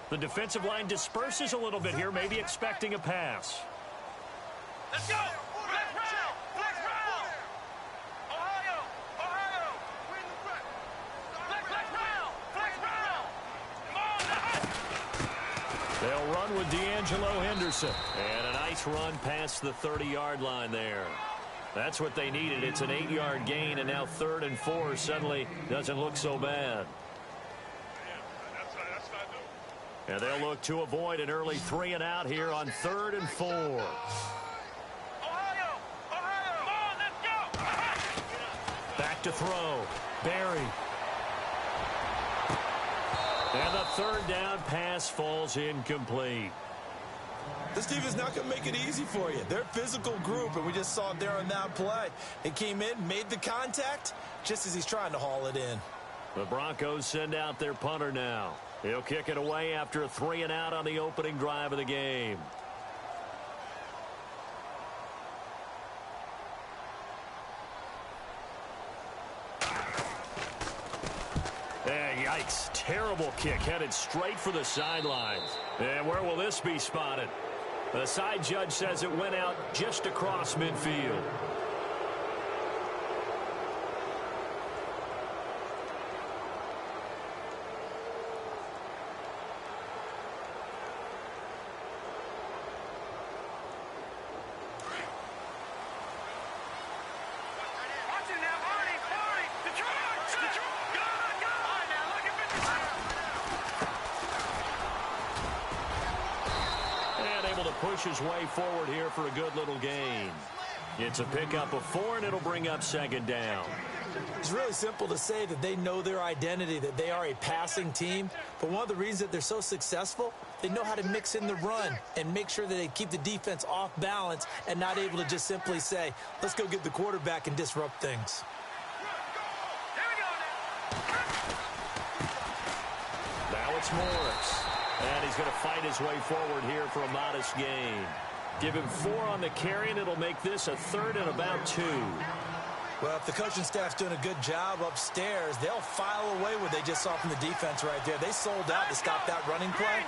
The defensive line disperses a little bit here, maybe expecting a pass. Let's go! Flex round! Flex round! Ohio! Ohio! Flex round! Flex round! Come on! They'll run with D'Angelo Henderson. And a nice run past the 30-yard line there. That's what they needed. It's an 8-yard gain, and now 3rd and 4 suddenly doesn't look so bad. And they'll look to avoid an early 3-and-out here on 3rd and 4. Ohio! Ohio! Come on, let's go! Back to throw. Barry. And the 3rd down pass falls incomplete. This team is not going to make it easy for you. They're a physical group, and we just saw it there on that play. It came in, made the contact, just as he's trying to haul it in. The Broncos send out their punter now. He'll kick it away after a 3-and-out on the opening drive of the game. Yikes. Terrible kick headed straight for the sidelines. And where will this be spotted? The side judge says it went out just across midfield. Push his way forward here for a good little gain. It's a pickup of 4, and it'll bring up 2nd down. It's really simple to say that they know their identity, that they are a passing team. But one of the reasons that they're so successful, they know how to mix in the run and make sure that they keep the defense off balance and not able to just simply say, let's go get the quarterback and disrupt things. Now it's Morris. And he's going to fight his way forward here for a modest gain. Give him 4 on the carry, and it'll make this a 3rd and about 2. Well, if the coaching staff's doing a good job upstairs, they'll file away what they just saw from the defense right there. They sold out to stop that running play.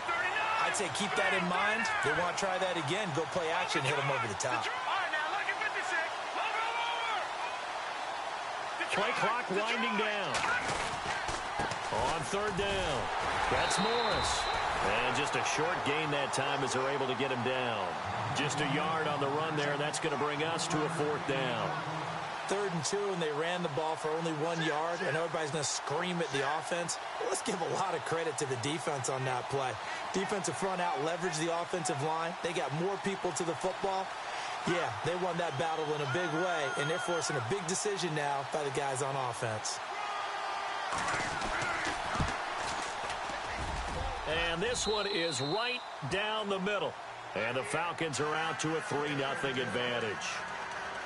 I'd say keep that in mind. They want to try that again. Go play action, hit them over the top. Play clock winding down. On 3rd down. That's Morris. And just a short gain that time as they're able to get him down. Just a yard on the run there, and that's going to bring us to a 4th down. 3rd and 2, and they ran the ball for only 1 yard, and everybody's going to scream at the offense. Well, let's give a lot of credit to the defense on that play. Defensive front out leveraged the offensive line. They got more people to the football. Yeah, they won that battle in a big way, and they're forcing a big decision now by the guys on offense. And this one is right down the middle. And the Falcons are out to a 3-0 advantage.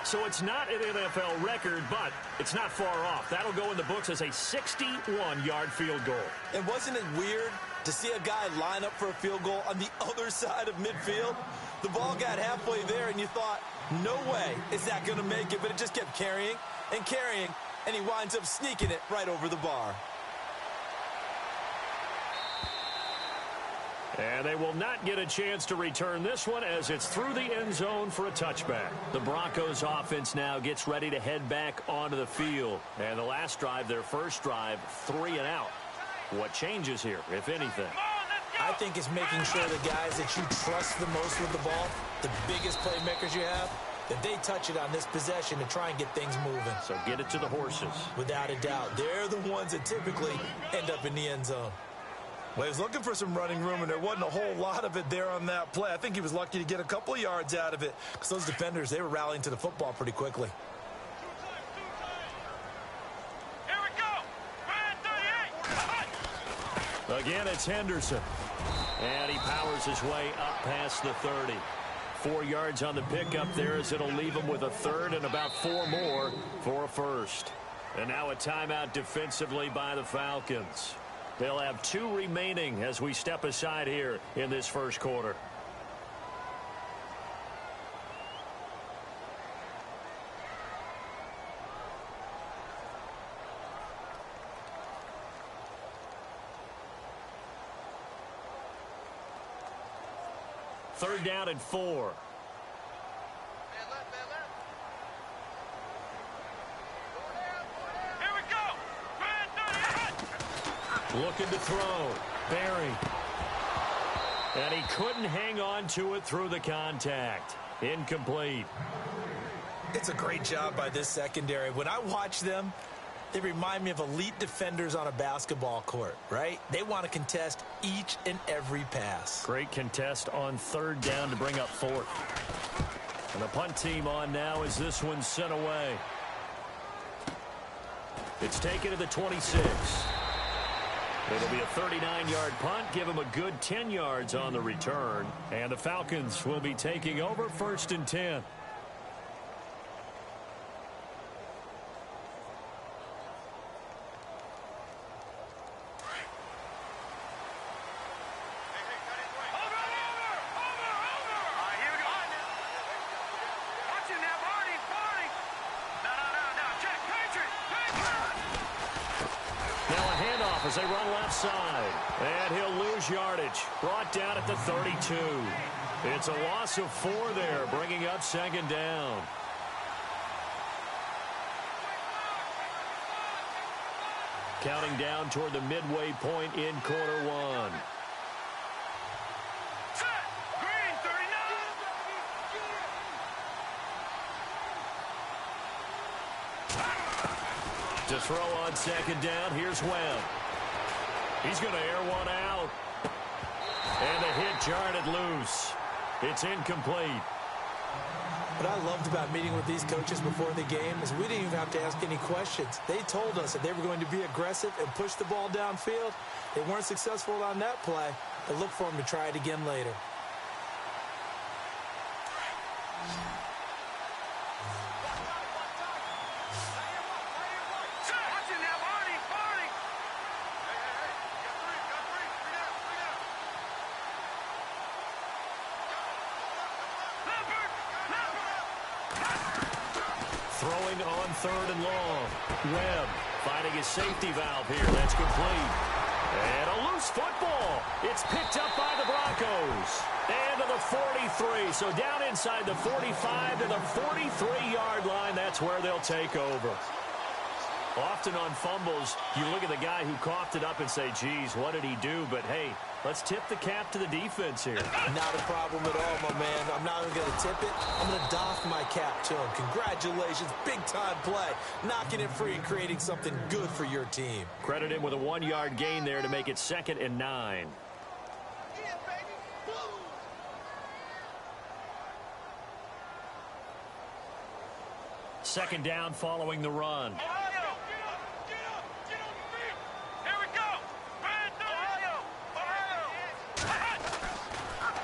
So it's not an NFL record, but it's not far off. That'll go in the books as a 61-yard field goal. And wasn't it weird to see a guy line up for a field goal on the other side of midfield? The ball got halfway there, and you thought, no way is that going to make it. But it just kept carrying and carrying, and he winds up sneaking it right over the bar. And they will not get a chance to return this one as it's through the end zone for a touchback. The Broncos offense now gets ready to head back onto the field. And the last drive, their first drive, 3-and-out. What changes here, if anything? I think it's making sure the guys that you trust the most with the ball, the biggest playmakers you have, that they touch it on this possession to try and get things moving. So get it to the horses. Without a doubt. They're the ones that typically end up in the end zone. Well, he was looking for some running room, and there wasn't a whole lot of it there on that play. I think he was lucky to get a couple of yards out of it because those defenders, they were rallying to the football pretty quickly. Here we go. Ryan 38. Again, it's Henderson. And he powers his way up past the 30. 4 yards on the pickup there as it'll leave him with a 3rd and about 4 more for a 1st. And now a timeout defensively by the Falcons. They'll have 2 remaining as we step aside here in this first quarter. Third down and 4. Here we go. Looking to throw. Barry. And he couldn't hang on to it through the contact. Incomplete. It's a great job by this secondary. When I watch them, they remind me of elite defenders on a basketball court, right? They want to contest each and every pass. Great contest on third down to bring up fourth. And the punt team on now as this one's sent away. It's taken to the 26. It'll be a 39-yard punt. Give them a good 10 yards on the return. And the Falcons will be taking over 1st and 10. As they run left side. And he'll lose yardage. Brought down at the 32. It's a loss of 4 there, bringing up 2nd down. Counting down toward the midway point in quarter 1. To throw on 2nd down, here's Webb. He's going to air one out. And the hit jarred it loose. It's incomplete. What I loved about meeting with these coaches before the game is we didn't even have to ask any questions. They told us that they were going to be aggressive and push the ball downfield. They weren't successful on that play, but look for them to try it again later. Throwing on 3rd and long. Webb finding his safety valve here. That's complete. And a loose football. It's picked up by the Broncos. And to the 43. So down inside the 45 to the 43-yard line. That's where they'll take over. Often on fumbles, you look at the guy who coughed it up and say, geez, what did he do? But, hey, let's tip the cap to the defense here. Not a problem at all, my man. I'm not even going to tip it. I'm going to doff my cap to him. Congratulations. Big-time play. Knocking it free and creating something good for your team. Credit him with a 1-yard gain there to make it 2nd and 9. Second down following the run.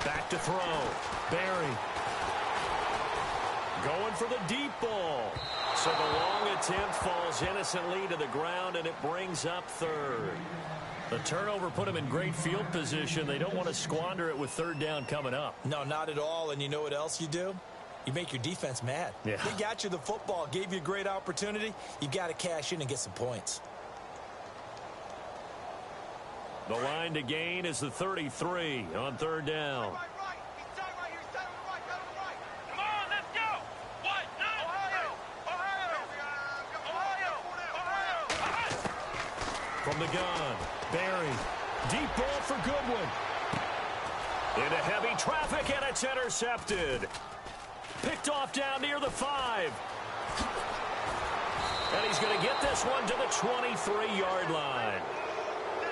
Back to throw. Barry. Going for the deep ball. So the long attempt falls innocently to the ground, and it brings up 3rd. The turnover put them in great field position. They don't want to squander it with 3rd down coming up. No, not at all. And you know what else you do? You make your defense mad. Yeah. They got you the football, gave you a great opportunity. You got to cash in and get some points. The line to gain is the 33 on 3rd down. From the gun, Barry. Deep ball for Goodwin. Into heavy traffic, and it's intercepted. Picked off down near the 5. And he's going to get this one to the 23-yard line.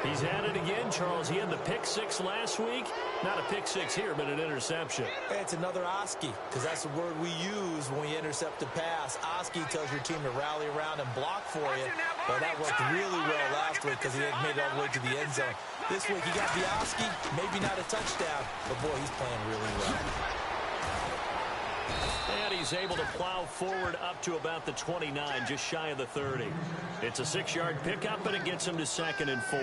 He's at it again, Charles. He had the pick 6 last week. Not a pick 6 here, but an interception. It's another Oski, because that's the word we use when we intercept a pass. Oski tells your team to rally around and block for you. Well, that worked really well last week because he hadn't made it all the way to the end zone. This week he got the Oski, maybe not a touchdown, but boy, he's playing really well. And he's able to plow forward up to about the 29, just shy of the 30. It's a 6-yard pickup, and it gets him to 2nd and 4.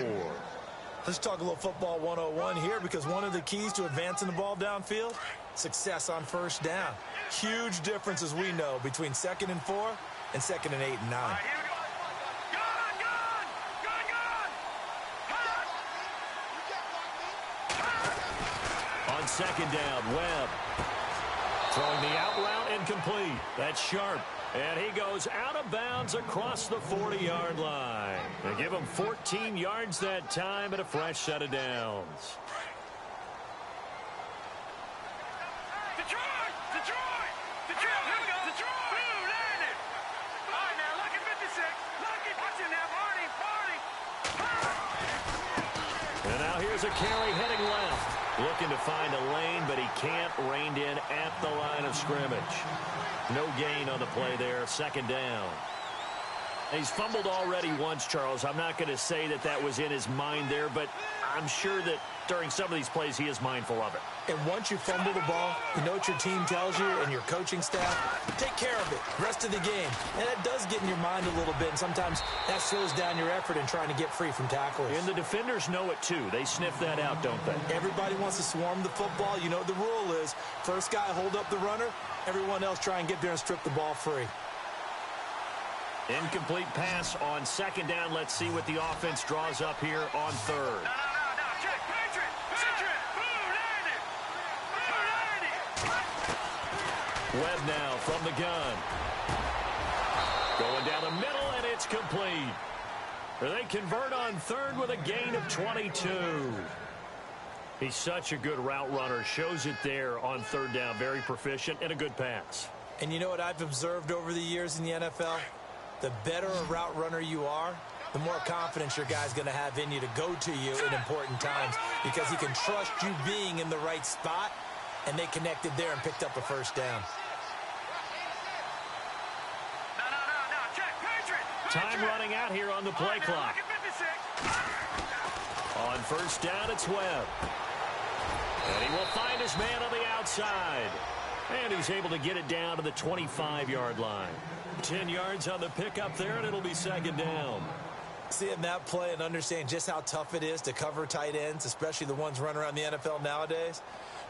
Let's talk a little football 101 here, because one of the keys to advancing the ball downfield, success on 1st down. Huge difference, as we know, between 2nd and 4 and 2nd and 8 and 9. second down. Webb throwing the out route incomplete. That's Sharp. And he goes out of bounds across the 40-yard line. They give him 14 yards that time and a fresh set of downs. Detroit! Detroit! Detroit! Here we go! Detroit! Boom! Landed! All right, now, look at 56. Look at... Watch it now, Barney! Barney! And now here's a carry heading left. Looking to find a lane, but he can't. Reined in at the line of scrimmage. No gain on the play there. Second down. He's fumbled already once, Charles. I'm not going to say that that was in his mind there, but I'm sure that during some of these plays he is mindful of it. And once you fumble the ball, you know what your team tells you and your coaching staff? Take care of it. Rest of the game. And that does get in your mind a little bit, and sometimes that slows down your effort in trying to get free from tacklers. And the defenders know it too. They sniff that out, don't they? Everybody wants to swarm the football. You know what the rule is. First guy hold up the runner. Everyone else try and get there and strip the ball free. Incomplete pass on second down. Let's see what the offense draws up here on third. No. Check. Patriot! Patriot! Boom! Landed! Boom! Landed! Webb now from the gun. Going down the middle, and it's complete. They convert on third with a gain of 22. He's such a good route runner. Shows it there on third down. Very proficient and a good pass. And you know what I've observed over the years in the NFL? The better a route runner you are, the more confidence your guy's going to have in you to go to you in important times because he can trust you being in the right spot, and they connected there and picked up a first down. No. Check. Patriot! Time running out here on the play clock. Look at 56. On first down, it's Webb. And he will find his man on the outside. And he's able to get it down to the 25-yard line. 10 yards on the pickup there, and it'll be second down. Seeing that play and understanding just how tough it is to cover tight ends, especially the ones running around the NFL nowadays,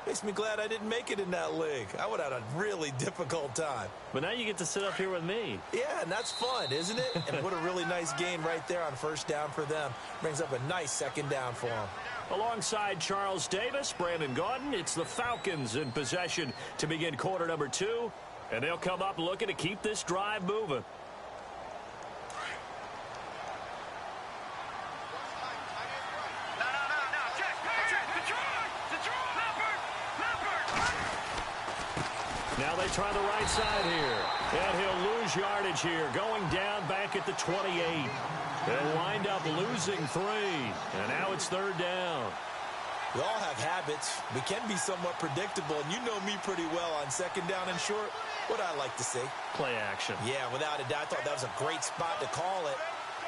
makes me glad I didn't make it in that league. I would have had a really difficult time. But now you get to sit up here with me. Yeah, and that's fun, isn't it? And what a really nice gain right there on first down for them. Brings up a nice second down for them. Alongside Charles Davis, Brandon Gaudin, it's the Falcons in possession to begin quarter number 2. And they'll come up looking to keep this drive moving. No. Check. Patriot! Detroit! Leopard! Now they try the right side here. And he'll lose yardage here. Going down back at the 28. They'll wind up losing 3. And now it's third down. We all have habits. We can be somewhat predictable, and you know me pretty well on second down and short. What I like to see. Play action. Yeah, without a doubt. I thought that was a great spot to call it.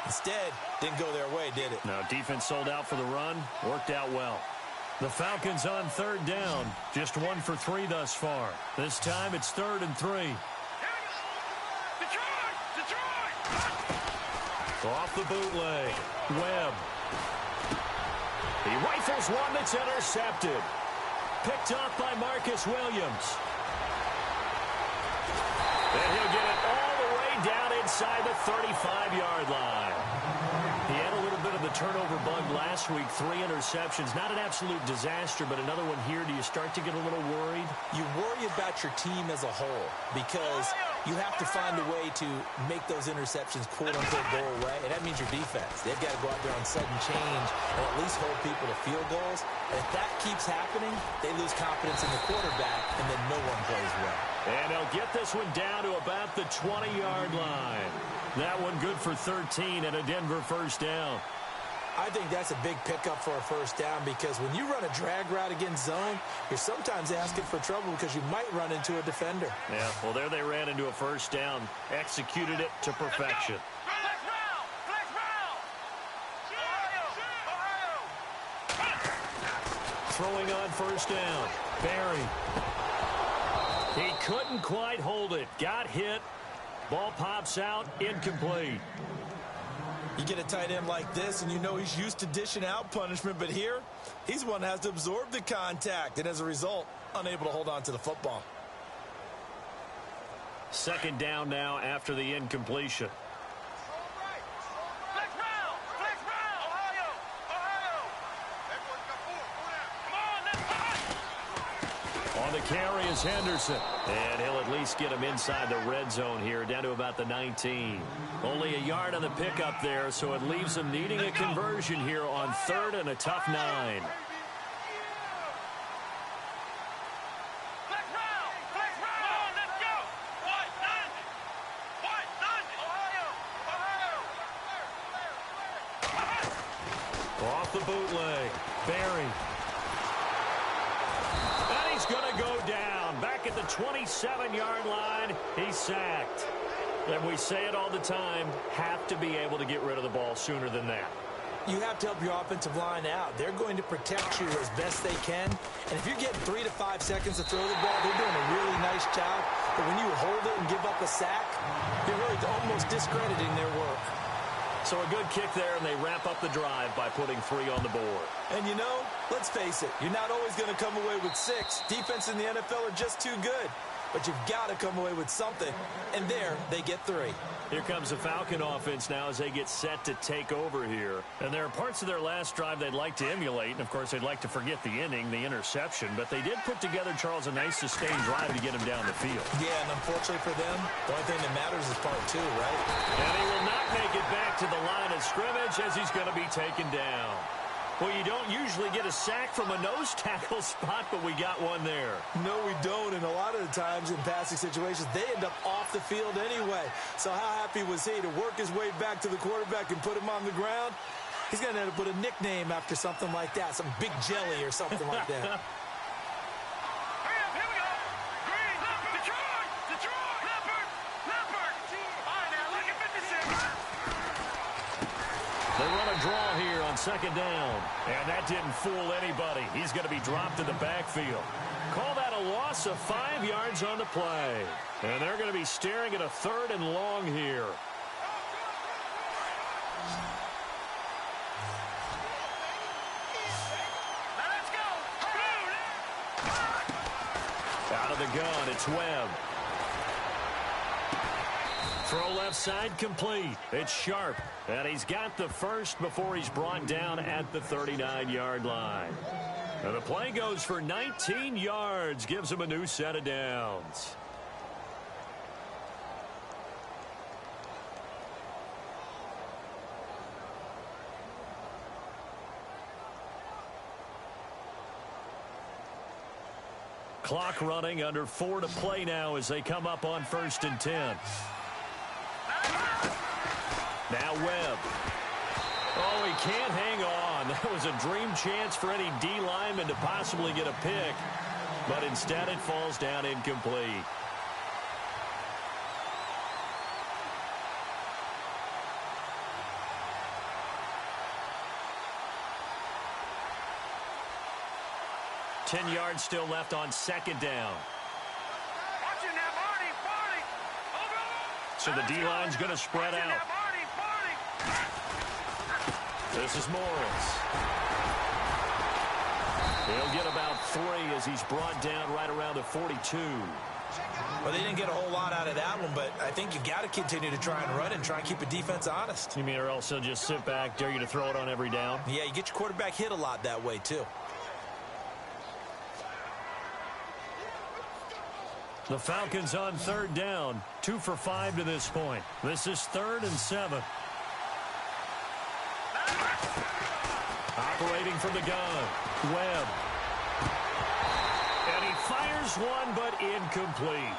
Instead, didn't go their way, did it? Now defense sold out for the run. Worked out well. The Falcons on third down. Just 1 for 3 thus far. This time it's 3rd and 3. Detroit! Off the bootleg. Webb. He rifles one that's intercepted. Picked off by Marcus Williams. And he'll get it all the way down inside the 35-yard line. He had a little bit of the turnover bug last week. 3 interceptions. Not an absolute disaster, but another one here. Do you start to get a little worried? You worry about your team as a whole because you have to find a way to make those interceptions quote-unquote go away, and that means your defense. They've got to go out there on sudden change and at least hold people to field goals. And if that keeps happening, they lose confidence in the quarterback, and then no one plays well. And they'll get this one down to about the 20-yard line. That one good for 13 and a Denver first down. I think that's a big pickup for a first down because when you run a drag route against zone, you're sometimes asking for trouble because you might run into a defender. Yeah, well, there they ran into a first down. Executed it to perfection. Flex round! Ohio! Throwing on first down. Barry. He couldn't quite hold it. Got hit. Ball pops out. Incomplete. You get a tight end like this, and you know he's used to dishing out punishment, but here, he's one that has to absorb the contact, and as a result, unable to hold on to the football. Second down now after the incompletion. Flex round! Ohio! Come on, let's On the carry is Henderson. And he'll at least get him inside the red zone here, down to about the 19. Only a yard on the pickup there, so it leaves him needing a conversion here on 3rd and a tough 9. Off the bootleg. Barry. And he's going to go down. Back at the 27-yard line. He's sacked. And we say it all the time, have to be able to get rid of the ball sooner than that. You have to help your offensive line out. They're going to protect you as best they can. And if you're getting 3 to 5 seconds to throw the ball, they're doing a really nice job. But when you hold it and give up a sack, you're really almost discrediting their work. So a good kick there, and they wrap up the drive by putting 3 on the board. And you know, let's face it, you're not always going to come away with 6. Defense in the NFL are just too good. But you've got to come away with something. And there, they get 3. Here comes the Falcon offense now as they get set to take over here. And there are parts of their last drive they'd like to emulate. And, of course, they'd like to forget the inning, the interception. But they did put together, Charles, a nice sustained drive to get him down the field. Yeah, and unfortunately for them, the only thing that matters is part 2, right? And he will not make it back to the line of scrimmage as he's going to be taken down. Well, you don't usually get a sack from a nose tackle spot, but we got one there. No, we don't. And a lot of the times in passing situations, they end up off the field anyway. So how happy was he to work his way back to the quarterback and put him on the ground? He's going to end up with a nickname after something like that, some Big Jelly or something like that. They run a draw here on 2nd down. And that didn't fool anybody. He's going to be dropped in the backfield. Call that a loss of 5 yards on the play. And they're going to be staring at a 3rd and long here. Let's go. Out of the gun, it's Webb. Throw left side complete. It's Sharp. And he's got the first before he's brought down at the 39-yard line. And the play goes for 19 yards. Gives him a new set of downs. Clock running, under 4 to play now as they come up on 1st and 10. Now Webb. Oh, he can't hang on. That was a dream chance for any D lineman to possibly get a pick. But instead it falls down incomplete. Ten yards still left on 2nd down. So the D-line's going to spread out. This is Morris. He'll get about 3 as he's brought down right around the 42. Well, they didn't get a whole lot out of that one, but I think you've got to continue to try and run and try and keep a defense honest. You mean or else they'll just sit back, dare you to throw it on every down? Yeah, you get your quarterback hit a lot that way, too. The Falcons on 3rd down. 2 for 5 to this point. This is 3rd and 7. Operating from the gun. Webb. And he fires one, but incomplete.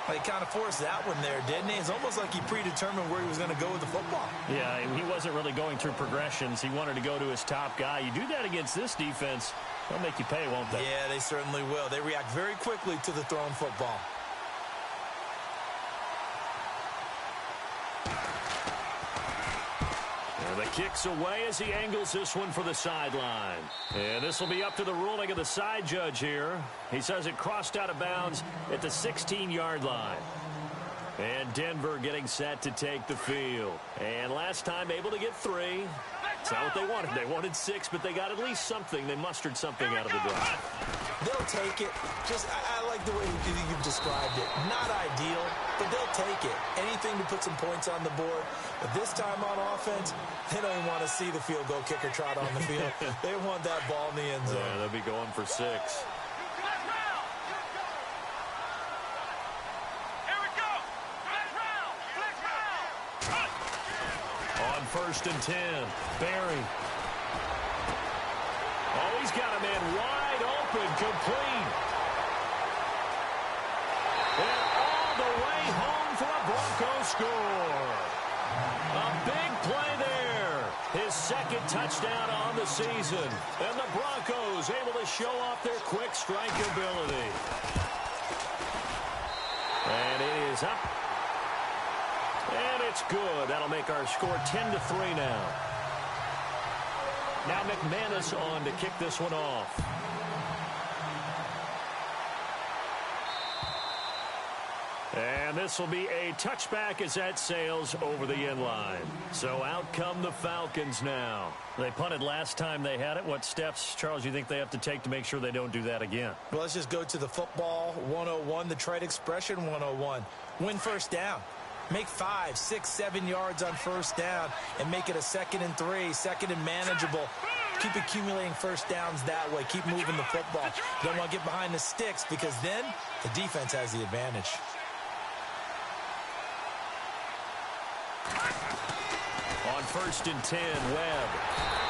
Well, he kind of forced that one there, didn't he? It's almost like he predetermined where he was going to go with the football. Yeah, he wasn't really going through progressions. He wanted to go to his top guy. You do that against this defense, they'll make you pay, won't they? Yeah, they certainly will. They react very quickly to the thrown football. And the kick's away as he angles this one for the sideline. And this will be up to the ruling of the side judge here. He says it crossed out of bounds at the 16-yard line. And Denver getting set to take the field. And last time able to get 3. It's not what they wanted. They wanted 6, but they got at least something. They mustered something out of the drive. They'll take it. Just, I like the way you've described it. Not ideal, but they'll take it. Anything to put some points on the board. But this time on offense, they don't even want to see the field goal kicker trot on the field. They want that ball in the end zone. Yeah, they'll be going for 6. 1st and 10. Barry. Oh, he's got a man wide open, complete. And all the way home for a Broncos score. A big play there. His 2nd touchdown on the season. And the Broncos able to show off their quick strike ability. And it is up. And it's good. That'll make our score 10-3 now. Now McManus on to kick this one off. And this will be a touchback as that sails over the end line. So out come the Falcons now. They punted last time they had it. What steps, Charles, you think they have to take to make sure they don't do that again? Well, let's just go to the football 101, the trade expression 101. Win 1st down. Make 5, 6, 7 yards on 1st down and make it a 2nd and 3, 2nd and manageable. Keep accumulating 1st downs that way. Keep moving the football. You don't want to get behind the sticks because then the defense has the advantage. On 1st and 10, Webb.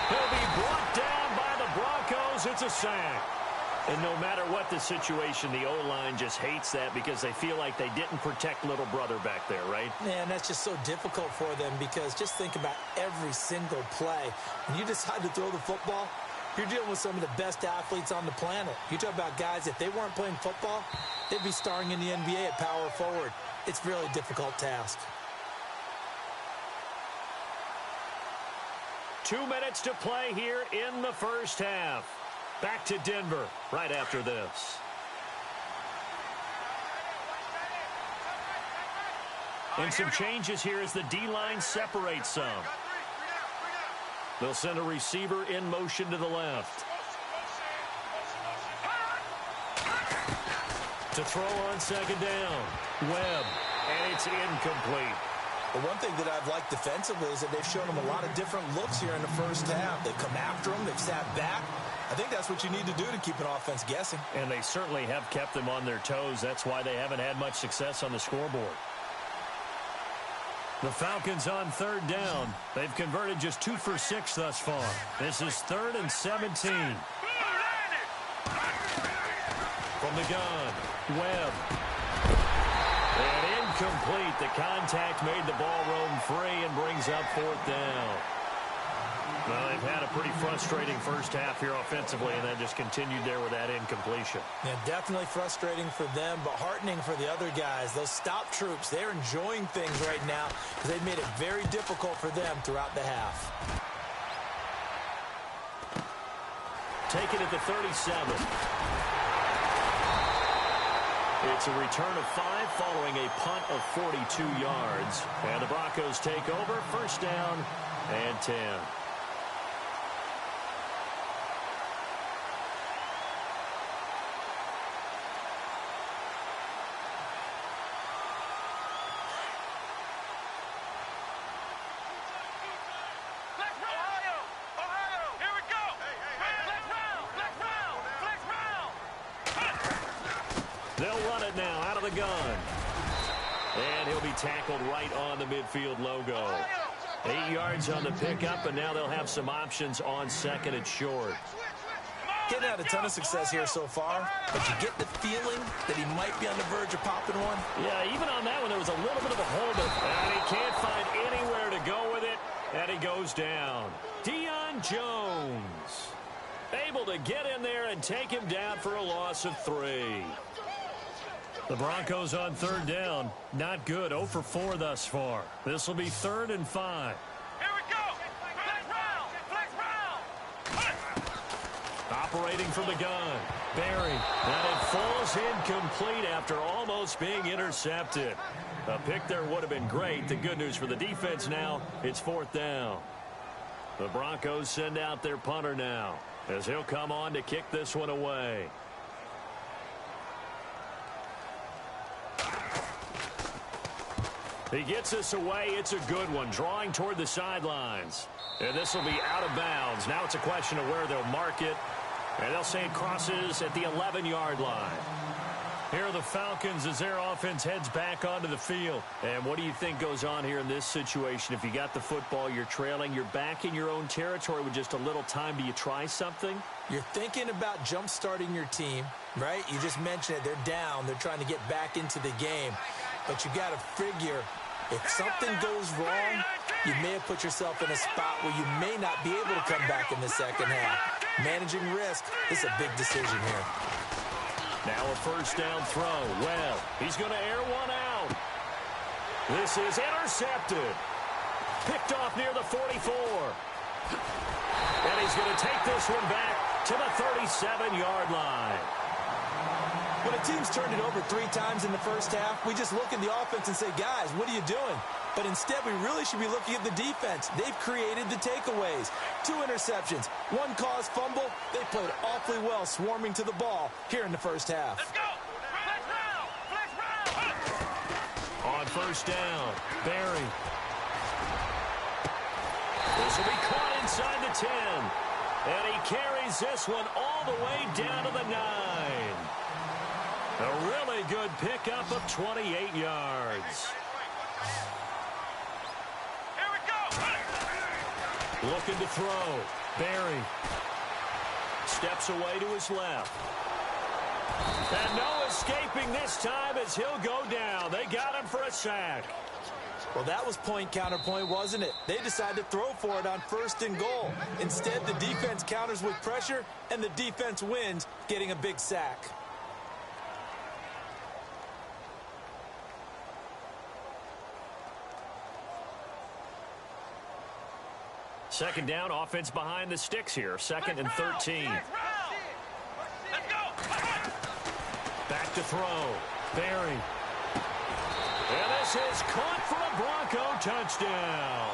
He'll be brought down by the Broncos. It's a sack. And no matter what the situation, the O-line just hates that because they feel like they didn't protect little brother back there, right? Man, that's just so difficult for them because just think about every single play. When you decide to throw the football, you're dealing with some of the best athletes on the planet. You talk about guys, if they weren't playing football, they'd be starring in the NBA at power forward. It's really a difficult task. 2 minutes to play here in the 1st half. Back to Denver right after this. And some changes here as the D-line separates some. They'll send a receiver in motion to the left. To throw on 2nd down. Webb. And it's incomplete. The one thing that I've liked defensively is that they've shown them a lot of different looks here in the 1st half. They've come after them. They've sat back. I think that's what you need to do to keep an offense guessing. And they certainly have kept them on their toes. That's why they haven't had much success on the scoreboard. The Falcons on 3rd down. They've converted just 2 for 6 thus far. This is 3rd and 17. From the gun, Webb. And incomplete. The contact made the ball roam free and brings up 4th down. Well, they've had a pretty frustrating 1st half here offensively, and then just continued there with that incompletion. Yeah, definitely frustrating for them, but heartening for the other guys. Those stop troops, they're enjoying things right now because they've made it very difficult for them throughout the half. Taken at the 37. It's a return of 5 following a punt of 42 yards. And the Broncos take over, 1st down and 10. They'll run it now out of the gun. And he'll be tackled right on the midfield logo. 8 yards on the pickup, and now they'll have some options on 2nd and short. Getting had a ton of success here so far, but you get the feeling that he might be on the verge of popping one. Yeah, even on that one, there was a little bit of a holdup. And he can't find anywhere to go with it, and he goes down. Deion Jones able to get in there and take him down for a loss of 3. The Broncos on 3rd down. Not good. 0 for 4 thus far. This will be 3rd and 5. Here we go. Flex round. Operating from the gun. Barry. And it falls incomplete after almost being intercepted. A pick there would have been great. The good news for the defense now, it's 4th down. The Broncos send out their punter now as he'll come on to kick this one away. He gets this away. It's a good one. Drawing toward the sidelines. And this will be out of bounds. Now it's a question of where they'll mark it. And they'll say it crosses at the 11-yard line. Here are the Falcons as their offense heads back onto the field. And what do you think goes on here in this situation? If you got the football, you're trailing, you're back in your own territory with just a little time. Do you try something? You're thinking about jump-starting your team, right? You just mentioned it. They're down. They're trying to get back into the game. But you got to figure if something goes wrong, you may have put yourself in a spot where you may not be able to come back in the second half. Managing risk is a big decision here. Now a first down throw. Well, he's going to air one out. This is intercepted. Picked off near the 44. And he's going to take this one back to the 37-yard line. When a team's turned it over 3 times in the first half, we just look at the offense and say, guys, what are you doing? But instead, we really should be looking at the defense. They've created the takeaways. 2 interceptions, 1 caused fumble. They played awfully well swarming to the ball here in the first half. Let's go. Flex round. Flex round. On first down, Barry. This will be caught inside the 10. And he carries this one all the way down to the 9. A really good pickup of 28 yards. Here we go. Looking to throw. Barry. Steps away to his left. And no escaping this time as he'll go down. They got him for a sack. Well, that was point counterpoint, wasn't it? They decided to throw for it on 1st and goal. Instead, the defense counters with pressure, and the defense wins, getting a big sack. Second down, offense behind the sticks here. 2nd and 13. Let's go. Back to throw. Barry. And this is caught for a Bronco touchdown.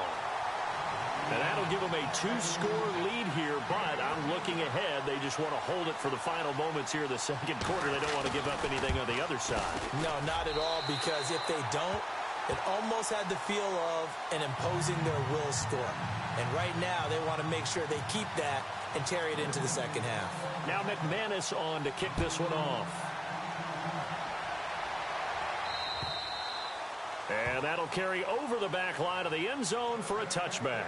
And that'll give them a 2-score lead here, but I'm looking ahead. They just want to hold it for the final moments here in the second quarter. They don't want to give up anything on the other side. No, not at all, because if they don't, it almost had the feel of an imposing their will score. And right now, they want to make sure they keep that and carry it into the second half. Now McManus on to kick this one off. And that'll carry over the back line of the end zone for a touchback.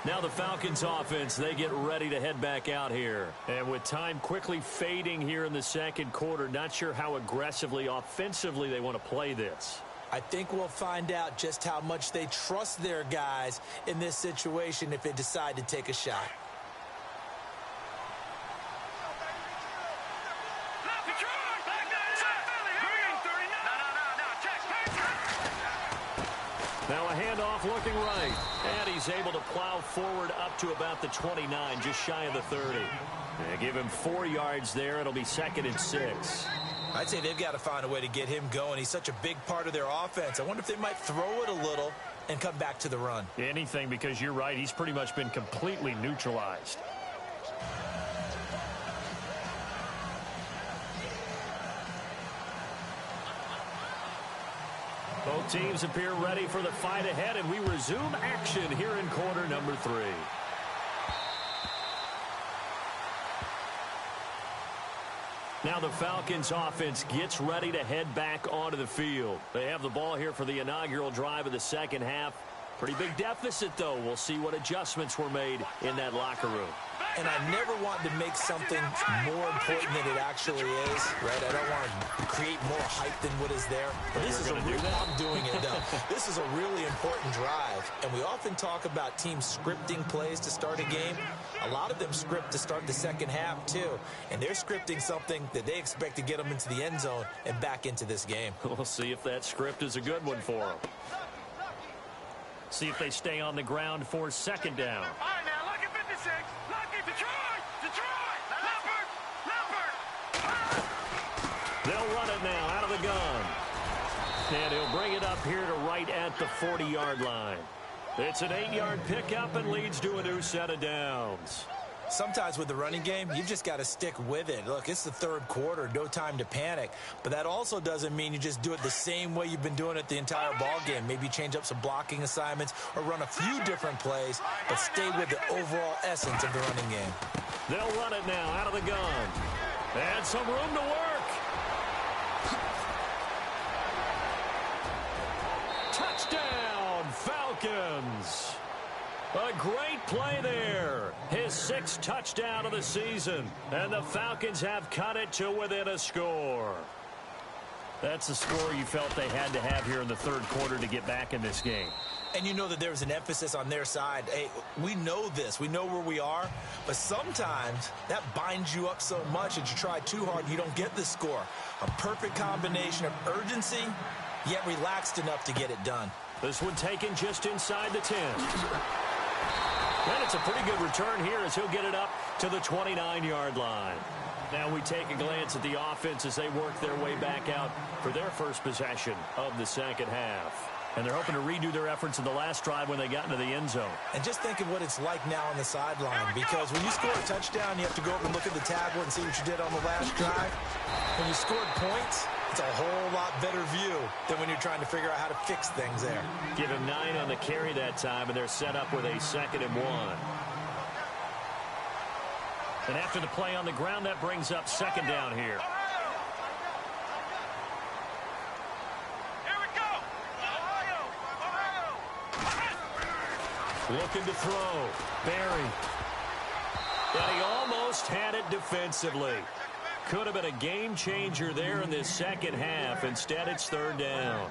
Now the Falcons offense, they get ready to head back out here. And with time quickly fading here in the second quarter, not sure how aggressively, offensively they want to play this. I think we'll find out just how much they trust their guys in this situation if they decide to take a shot. Now a handoff looking right. And he's able to plow forward up to about the 29, just shy of the 30. They give him 4 yards there. It'll be 2nd and 6. I'd say they've got to find a way to get him going. He's such a big part of their offense. I wonder if they might throw it a little and come back to the run. Anything, because you're right. He's pretty much been completely neutralized. Both teams appear ready for the fight ahead, and we resume action here in quarter number 3. Now the Falcons offense gets ready to head back onto the field. They have the ball here for the inaugural drive of the second half. Pretty big deficit, though. We'll see what adjustments were made in that locker room. And I never want to make something more important than it actually is, right? I don't want to create more hype than what is there. But this is a real, I'm doing it, though. This is a really important drive. And we often talk about teams scripting plays to start a game. A lot of them script to start the second half, too. And they're scripting something that they expect to get them into the end zone and back into this game. We'll see if that script is a good one for them. See if they stay on the ground for second down. All right, now, look at 56. Look at Detroit. Detroit. Leopard. They'll run it now out of the gun. And he'll bring it up here to right at the 40-yard line. It's an 8-yard pickup and leads to a new set of downs. Sometimes with the running game, you've just got to stick with it. Look, it's the third quarter, no time to panic. But that also doesn't mean you just do it the same way you've been doing it the entire ball game. Maybe change up some blocking assignments or run a few different plays, but stay with the overall essence of the running game. They'll run it now out of the gun. And some room to work. A great play there. His 6th touchdown of the season. And the Falcons have cut it to within a score. That's the score you felt they had to have here in the third quarter to get back in this game. And you know that there was an emphasis on their side. Hey, we know this. We know where we are. But sometimes that binds you up so much that you try too hard, you don't get the score. A perfect combination of urgency, yet relaxed enough to get it done. This one taken just inside the 10. And it's a pretty good return here as he'll get it up to the 29-yard line. Now we take a glance at the offense as they work their way back out for their first possession of the second half. And they're hoping to redo their efforts in the last drive when they got into the end zone. And just think of what it's like now on the sideline, because when you score a touchdown, you have to go over and look at the tablet and see what you did on the last drive. When you scored points, it's a whole lot better view than when you're trying to figure out how to fix things there. Give him 9 on the carry that time, and they're set up with a 2nd and 1. And after the play on the ground, that brings up 2nd down here. Looking to throw. Barry. And he almost had it defensively. Could have been a game changer there in this second half. Instead, it's 3rd down.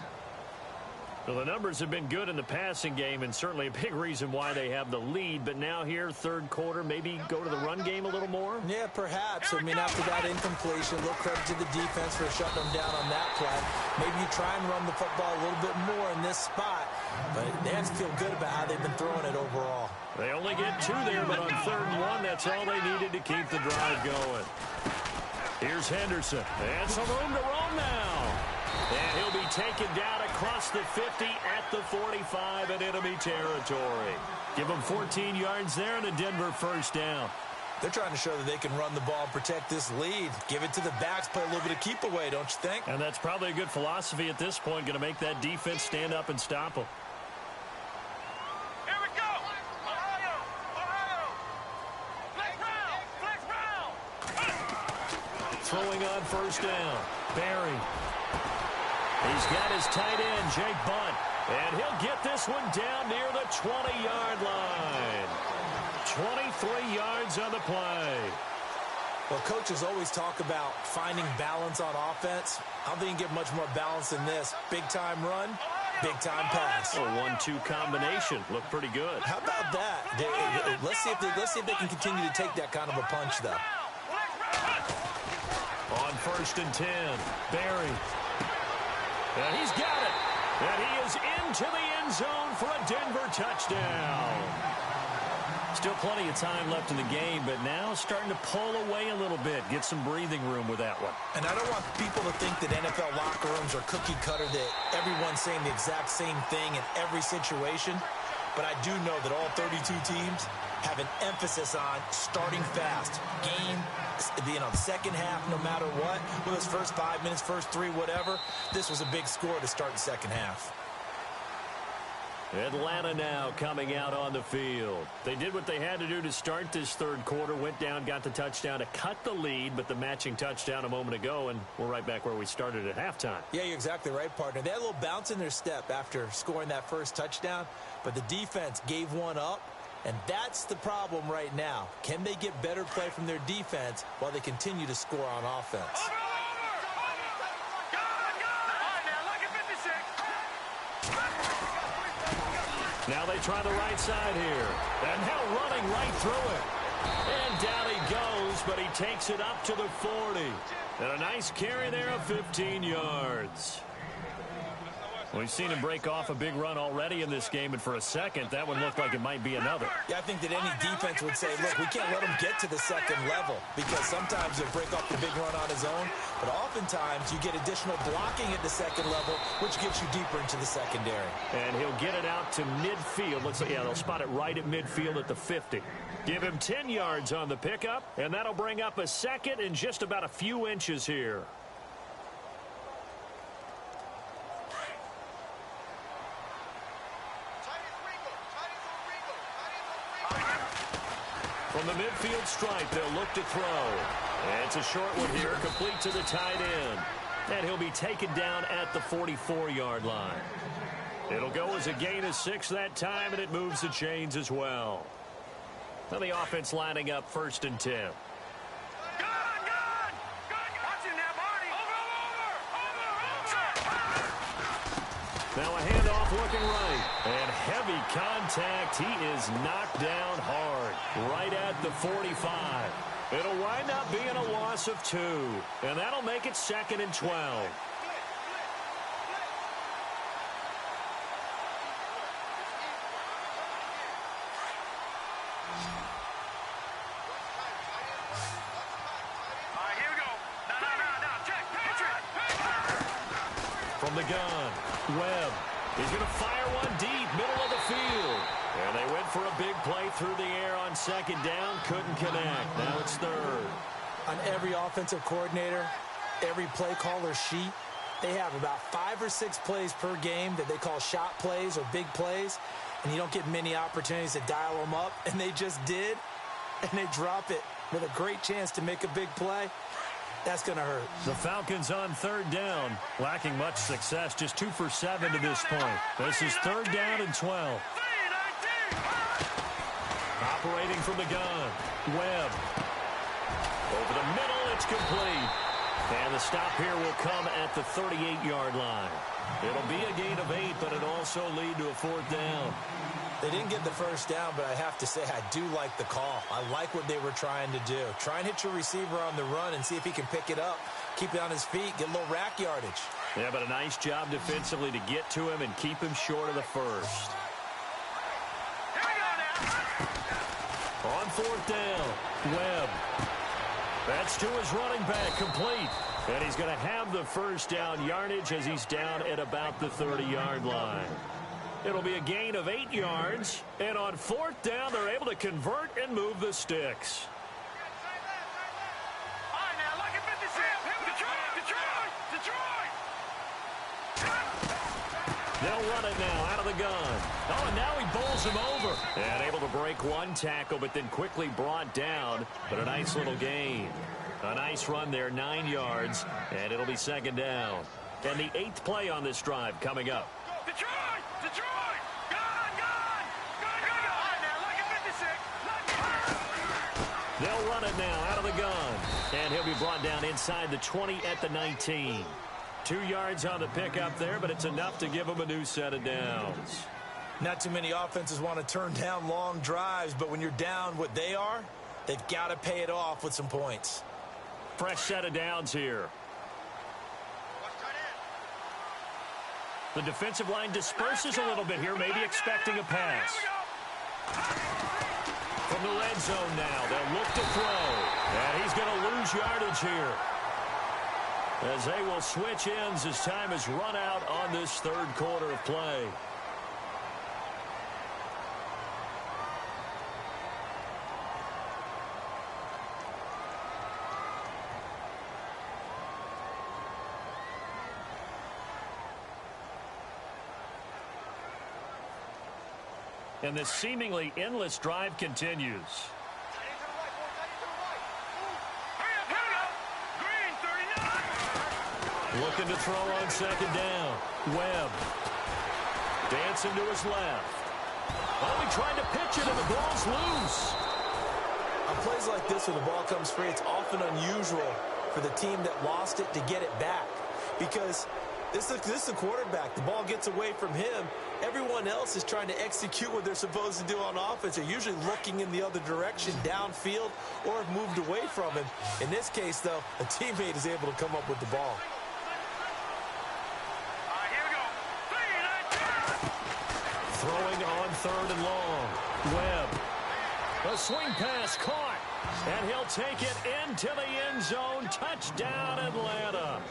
Well, the numbers have been good in the passing game, and certainly a big reason why they have the lead. But now here, third quarter, maybe go to the run game a little more? Yeah, perhaps. I mean, after that incompletion, a little credit to the defense for shutting them down on that play. Maybe you try and run the football a little bit more in this spot. But they have to feel good about how they've been throwing it overall. They only get 2 there, but on 3rd and 1, that's all they needed to keep the drive going. Here's Henderson. And some room to roam now. And he'll be taken down across the 50 at the 45 in enemy territory. Give him 14 yards there and a Denver 1st down. They're trying to show that they can run the ball and protect this lead. Give it to the backs, play a little bit of keep away, don't you think? And that's probably a good philosophy at this point, going to make that defense stand up and stop them. Here we go. Ohio. Flex round. Throwing on 1st down. Barry. He's got his tight end, Jake Bunt. And he'll get this one down near the 20-yard line. 23 yards on the play. Well, coaches always talk about finding balance on offense. I don't think you can get much more balance than this. Big-time run, big-time pass. A 1-2 combination. Looked pretty good. How about that? Let's see if they can continue to take that kind of a punch, though. On 1st and 10, Barry. And he's got it. And he is into the end zone for a Denver touchdown. Still plenty of time left in the game, but now starting to pull away a little bit. Get some breathing room with that one. And I don't want people to think that NFL locker rooms are cookie cutter, that everyone's saying the exact same thing in every situation. But I do know that all 32 teams have an emphasis on starting fast. Game, the second half, no matter what. Whether it's first 5 minutes, first 3, whatever. This was a big score to start the second half. Atlanta now coming out on the field. They did what they had to do to start this third quarter. Went down, got the touchdown to cut the lead, but the matching touchdown a moment ago, and we're right back where we started at halftime. Yeah, you're exactly right, partner. They had a little bounce in their step after scoring that first touchdown, but the defense gave one up, and that's the problem right now. Can they get better play from their defense while they continue to score on offense? Now they try the right side here. And now running right through it. And down he goes, but he takes it up to the 40. And a nice carry there of 15 yards. We've seen him break off a big run already in this game, and for a second, that one looked like it might be another. Yeah, I think that any defense would say, look, we can't let him get to the second level, because sometimes he'll break off the big run on his own, but oftentimes you get additional blocking at the second level, which gets you deeper into the secondary. And he'll get it out to midfield. Looks like, yeah, they'll spot it right at midfield at the 50. Give him 10 yards on the pickup, and that'll bring up a second and just about a few inches here. From the midfield stripe, they'll look to throw. And it's a short one here, complete to the tight end. And he'll be taken down at the 44-yard line. It'll go as a gain of 6 that time, and it moves the chains as well. Now the offense lining up 1st and 10. Now a handoff looking right. And heavy contact. He is knocked down hard. Right at the 45. It'll wind up being a loss of 2. And that'll make it 2nd and 12. From the gun, Webb. He's going to fire one deep, middle of the field. And they went for a big play through the air on 2nd down. Couldn't connect. Now it's 3rd. On every offensive coordinator, every play caller sheet, they have about 5 or 6 plays per game that they call shot plays or big plays. And you don't get many opportunities to dial them up. And they just did. And they drop it with a great chance to make a big play. That's going to hurt. The Falcons on 3rd down. Lacking much success. Just 2 for 7 to this point. This is 3rd down and 12. Operating from the gun. Webb. Over the middle. It's complete. And the stop here will come at the 38-yard line. It'll be a gain of 8, but it also lead to a 4th down. They didn't get the 1st down, but I have to say I do like the call. I like what they were trying to do. Try and hit your receiver on the run and see if he can pick it up, keep it on his feet, get a little rack yardage. Yeah, but a nice job defensively to get to him and keep him short of the 1st. On 4th down, Webb. That's to his running back, complete. And he's going to have the 1st down yardage as he's down at about the 30-yard line. It'll be a gain of 8 yards. And on 4th down, they're able to convert and move the sticks. All right, now, look at 56. Detroit! They'll run it now out of the gun. Oh, and now he bowls him over. And able to break one tackle, but then quickly brought down. But a nice little gain. A nice run there, 9 yards. And it'll be 2nd down. And the 8th play on this drive coming up. Detroit! Gun! All right, now, look at 56. They'll run it now out of the gun. And he'll be brought down inside the 20 at the 19. 2 yards on the pickup there, but it's enough to give him a new set of downs. Not too many offenses want to turn down long drives, but when you're down what they are, they've got to pay it off with some points. Fresh set of downs here. The defensive line disperses a little bit here, maybe expecting a pass. From the red zone now, they'll look to throw. And he's going to lose yardage here. As they will switch ends as time has run out on this 3rd quarter of play. And this seemingly endless drive continues. Looking to throw on 2nd down. Webb. Dancing to his left. Oh, he tried to pitch it, and the ball's loose. On plays like this where the ball comes free, it's often unusual for the team that lost it to get it back. Because this is the quarterback. The ball gets away from him. Everyone else is trying to execute what they're supposed to do on offense. They're usually looking in the other direction, downfield, or have moved away from him. In this case, though, a teammate is able to come up with the ball. Throwing on 3rd and long. Webb. A swing pass caught. And he'll take it into the end zone. Touchdown, Atlanta.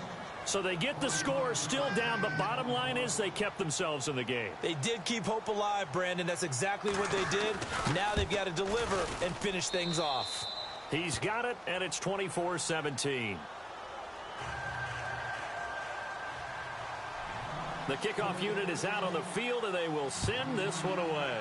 So they get the score still down, but bottom line is they kept themselves in the game. They did keep hope alive, Brandon. That's exactly what they did. Now they've got to deliver and finish things off. He's got it, and it's 24-17. The kickoff unit is out on the field, and they will send this one away.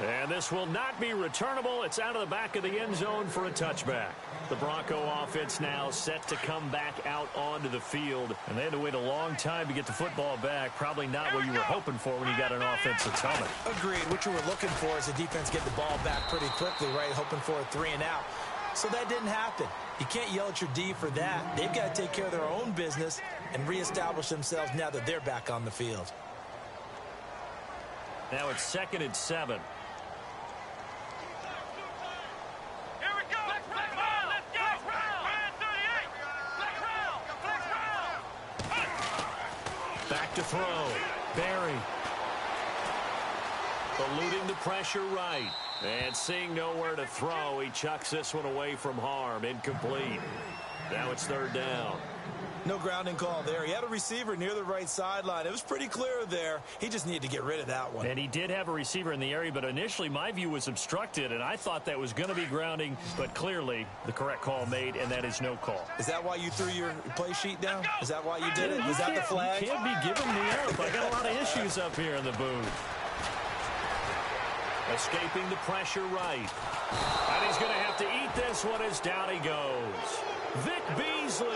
And this will not be returnable. It's out of the back of the end zone for a touchback. The Bronco offense now set to come back out onto the field. And they had to wait a long time to get the football back. Probably not what you were hoping for when you got an offensive helmet. Agreed. What you were looking for is the defense get the ball back pretty quickly, right? Hoping for a 3-and-out. So that didn't happen. You can't yell at your D for that. They've got to take care of their own business and reestablish themselves now that they're back on the field. Now it's 2nd and 7. Back to throw. Barry. Eluding the pressure right. And seeing nowhere to throw, he chucks this one away from harm. Incomplete. Now it's 3rd down. No grounding call there. He had a receiver near the right sideline. It was pretty clear there. He just needed to get rid of that one. And he did have a receiver in the area, but initially my view was obstructed, and I thought that was going to be grounding, but clearly the correct call made, and that is no call. Is that why you threw your play sheet down? Is that why you did it? Was that the flag? You can't be giving me up. I got a lot of issues up here in the booth. Escaping the pressure right. And he's going to have to eat this one as down he goes. Vic Beasley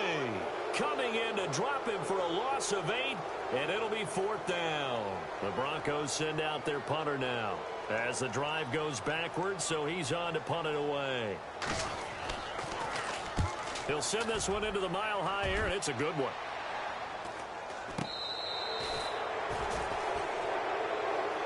coming in to drop him for a loss of 8, and it'll be 4th down. The Broncos send out their punter now as the drive goes backwards, so he's on to punt it away. He'll send this one into the mile-high air, and it's a good one.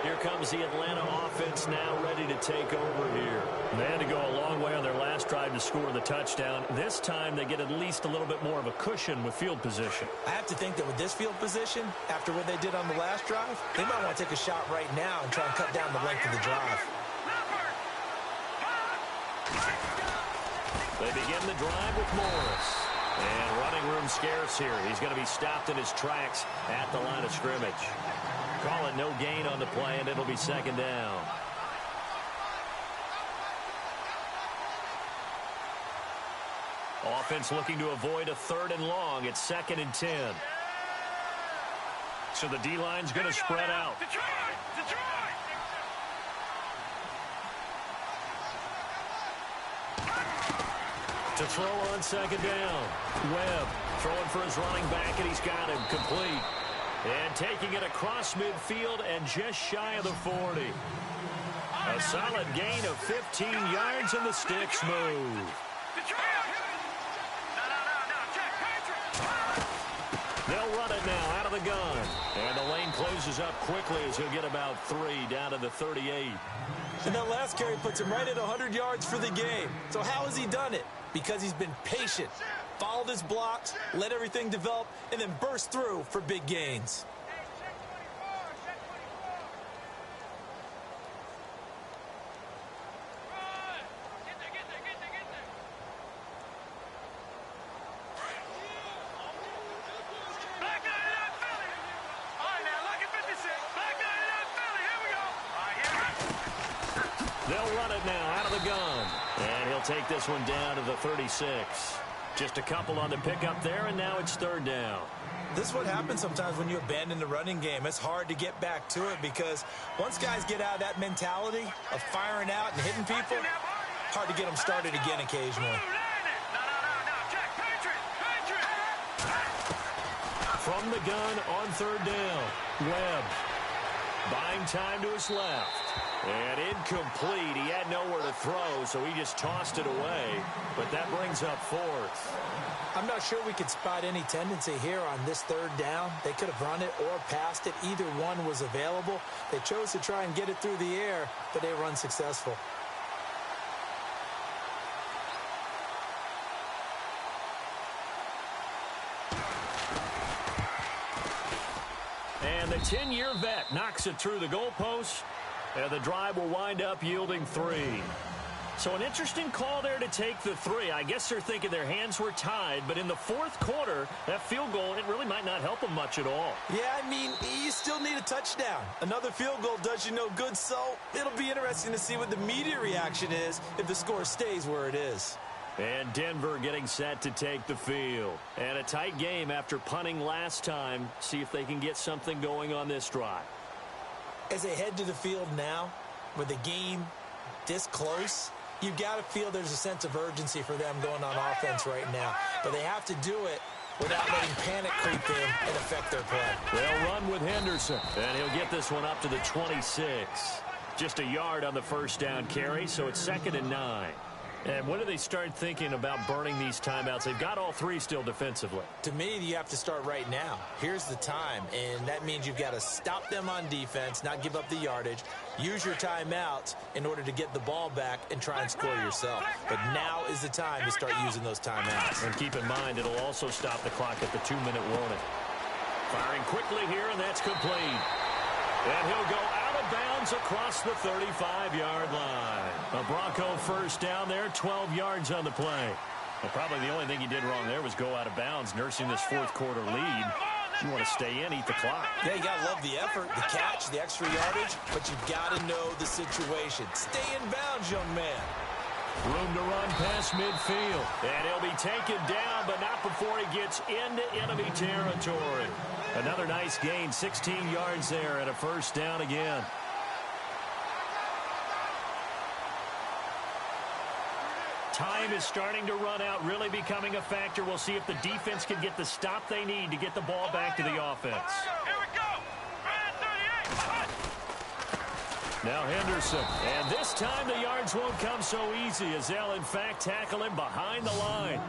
Here comes the Atlanta offense now ready to take over here. They had to go a long way on their last drive to score the touchdown. This time they get at least a little bit more of a cushion with field position. I have to think that with this field position, after what they did on the last drive, they might want to take a shot right now and try and cut down the length of the drive. They begin the drive with Morris. And running room scarce here. He's going to be stopped in his tracks at the line of scrimmage. Call it no gain on the play, and it'll be 2nd down. Offense looking to avoid a 3rd and long. It's 2nd and 10. So the D-line's going to spread out. To throw on 2nd down. Webb throwing for his running back, and he's got him complete. And taking it across midfield and just shy of the 40. A solid gain of 15 yards, and the sticks move. They'll run it now out of the gun. And the lane closes up quickly as he'll get about 3 down to the 38. And that last carry puts him right at 100 yards for the game. So how has he done it? Because he's been patient, followed his blocks, let everything develop, and then burst through for big gains. They'll run it now out of the gun. And he'll take this one down to the 36. Just a couple on the pickup there, and now it's 3rd down. This is what happens sometimes when you abandon the running game. It's hard to get back to it because once guys get out of that mentality of firing out and hitting people, hard to get them started again occasionally. From the gun on 3rd down, Webb buying time to his left. And incomplete. He had nowhere to throw, so he just tossed it away. But that brings up 4th. I'm not sure we could spot any tendency here on this 3rd down. They could have run it or passed it. Either one was available. They chose to try and get it through the air, but they were unsuccessful. And the 10-year vet knocks it through the goalpost. And the drive will wind up yielding 3. So an interesting call there to take the 3. I guess they're thinking their hands were tied, but in the 4th quarter, that field goal, it really might not help them much at all. Yeah, I mean, you still need a touchdown. Another field goal does you no good, so it'll be interesting to see what the media reaction is if the score stays where it is. And Denver getting set to take the field. And a tight game after punting last time. See if they can get something going on this drive. As they head to the field now, with the game this close, you've got to feel there's a sense of urgency for them going on offense right now. But they have to do it without letting panic creep in and affect their play. They'll run with Henderson, and he'll get this one up to the 26. Just a yard on the first down carry, so it's 2nd and 9. And when do they start thinking about burning these timeouts? They've got all three still defensively. To me, you have to start right now. Here's the time, and that means you've got to stop them on defense, not give up the yardage, use your timeouts in order to get the ball back and try and score yourself. But now is the time to start using those timeouts. And keep in mind, it'll also stop the clock at the 2-minute warning. Firing quickly here, and that's complete. And he'll go out of bounds across the 35-yard line. A Bronco first down there, 12 yards on the play. Well, probably the only thing he did wrong there was go out of bounds, nursing this fourth-quarter lead. You want to stay in, eat the clock. Yeah, you got to love the effort, the catch, the extra yardage, but you've got to know the situation. Stay in bounds, young man. Room to run past midfield. And he'll be taken down, but not before he gets into enemy territory. Another nice gain, 16 yards there, and a first down again. Time is starting to run out, really becoming a factor. We'll see if the defense can get the stop they need to get the ball back to the offense. Here we go. Man 38. Now Henderson. And this time the yards won't come so easy as they'll, in fact, tackle him behind the line.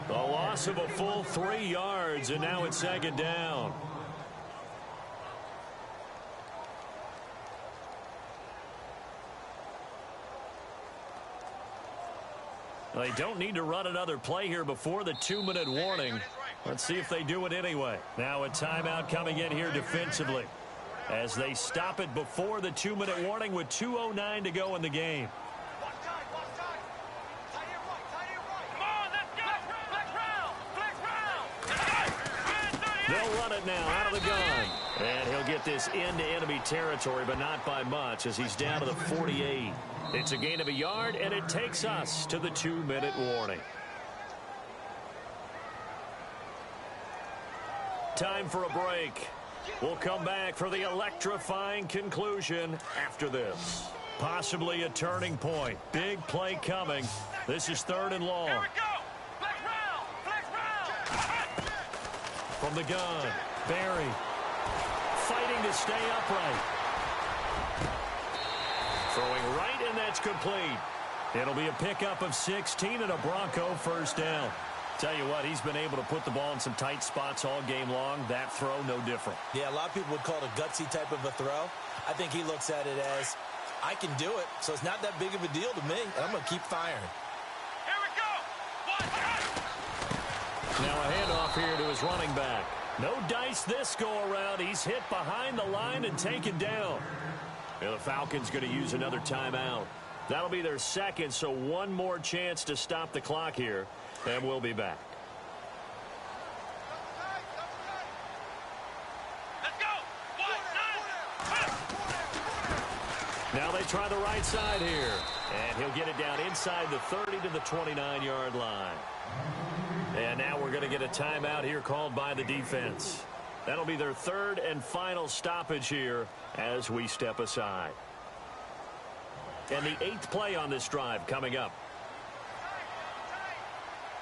A loss of a full 3 yards, and now it's 2nd down. They don't need to run another play here before the 2-minute warning. Let's see if they do it anyway. Now a timeout coming in here defensively as they stop it before the 2-minute warning with 2:09 to go in the game. Come on, let's go. Flex round. They'll run it now out of the gun. And he'll get this into enemy territory, but not by much as he's down to the 48. It's a gain of a yard, and it takes us to the 2-minute warning. Time for a break. We'll come back for the electrifying conclusion after this. Possibly a turning point. Big play coming. This is 3rd and long. Here we go. Flex round. From the gun, Barry fighting to stay upright. Throwing right, and that's complete. It'll be a pickup of 16 and a Bronco first down. Tell you what, he's been able to put the ball in some tight spots all game long. That throw, no different. Yeah, a lot of people would call it a gutsy type of a throw. I think he looks at it as, I can do it, so it's not that big of a deal to me, and I'm going to keep firing. Here we go. Now a handoff here to his running back. No dice this go-around. He's hit behind the line and taken down. And the Falcons going to use another timeout. That'll be their 2nd, so one more chance to stop the clock here, and we'll be back. Let's go. Now they try the right side here, and he'll get it down inside the 30 to the 29-yard line. And now we're going to get a timeout here called by the defense. That'll be their 3rd and final stoppage here as we step aside. And the 8th play on this drive coming up.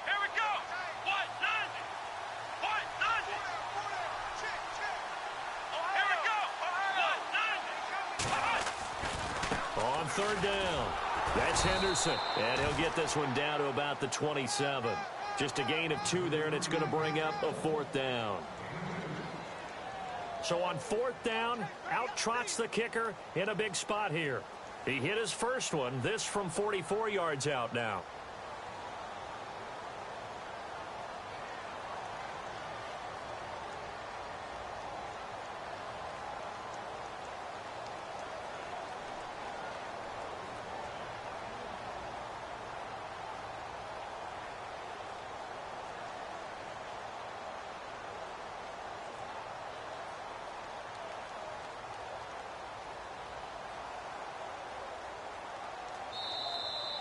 Here we go. Here we go. On 3rd down. That's Henderson. And he'll get this one down to about the 27. Just a gain of 2 there, and it's going to bring up a 4th down. So on 4th down, out trots the kicker in a big spot here. He hit his first one, this from 44 yards out now.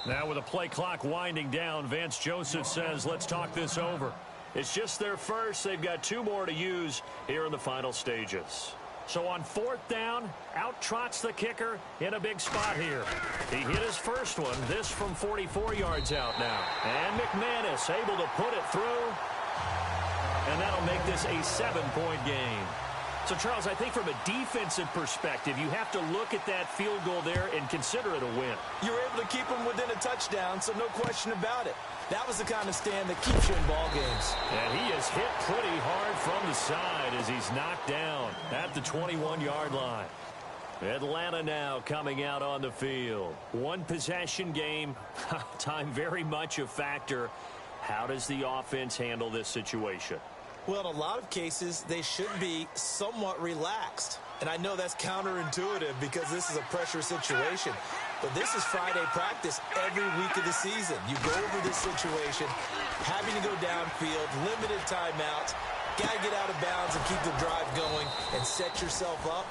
Now with the play clock winding down, Vance Joseph says, let's talk this over. It's just their first. They've got 2 more to use here in the final stages. So on 4th down, out trots the kicker in a big spot here. He hit his first one, this from 44 yards out now. And McManus able to put it through. And that'll make this a 7-point game. So, Charles, I think from a defensive perspective, you have to look at that field goal there and consider it a win. You're able to keep him within a touchdown, so no question about it. That was the kind of stand that keeps you in ball games. And he is hit pretty hard from the side as he's knocked down at the 21-yard line. Atlanta now coming out on the field. One possession game, time very much a factor. How does the offense handle this situation? Well, in a lot of cases, they should be somewhat relaxed. And I know that's counterintuitive because this is a pressure situation. But this is Friday practice every week of the season. You go over this situation, having to go downfield, limited timeouts, got to get out of bounds and keep the drive going and set yourself up.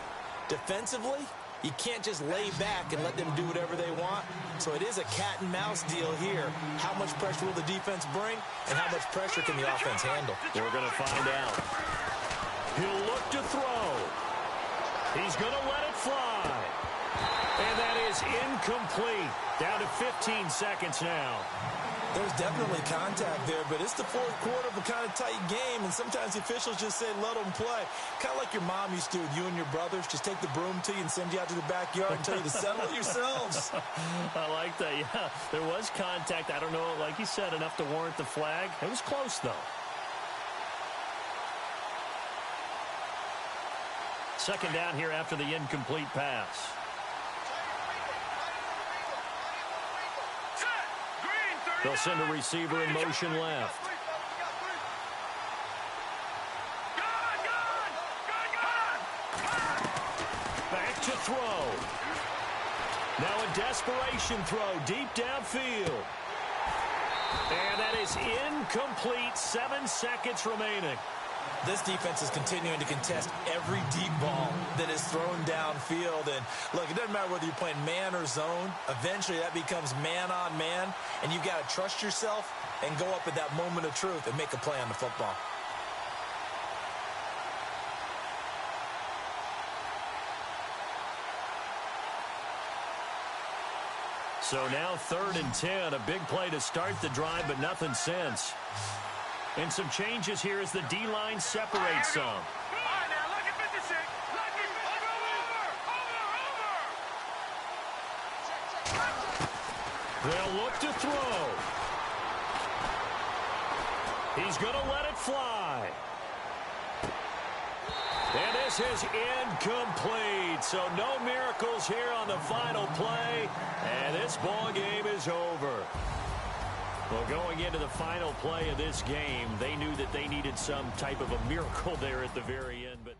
Defensively, you can't just lay back and let them do whatever they want. So it is a cat and mouse deal here. How much pressure will the defense bring and how much pressure can the offense handle? We're going to find out. He'll look to throw. He's going to let it fly. And that is incomplete. Down to 15 seconds now. There's definitely contact there, but it's the fourth quarter of a kind of tight game, and sometimes the officials just say, let them play. Kind of like your mom used to with you and your brothers. Just take the broom to you and send you out to the backyard and tell you to settle it yourselves. I like that, yeah. There was contact. I don't know, like you said, enough to warrant the flag. It was close, though. Second down here after the incomplete pass. They'll send a receiver in motion left. Back to throw. Now a desperation throw deep downfield. And that is incomplete. 7 seconds remaining. This defense is continuing to contest every deep ball that is thrown downfield. And, look, it doesn't matter whether you're playing man or zone. Eventually, that becomes man-on-man, and you've got to trust yourself and go up at that moment of truth and make a play on the football. So now 3rd and 10, a big play to start the drive, but nothing since. And some changes here as the D-line separates some. All right, now, look at 56. Look at They'll look to throw. He's going to let it fly. And this is incomplete. So no miracles here on the final play. And this ball game is over. Well, going into the final play of this game, they knew that they needed some type of a miracle there at the very end. But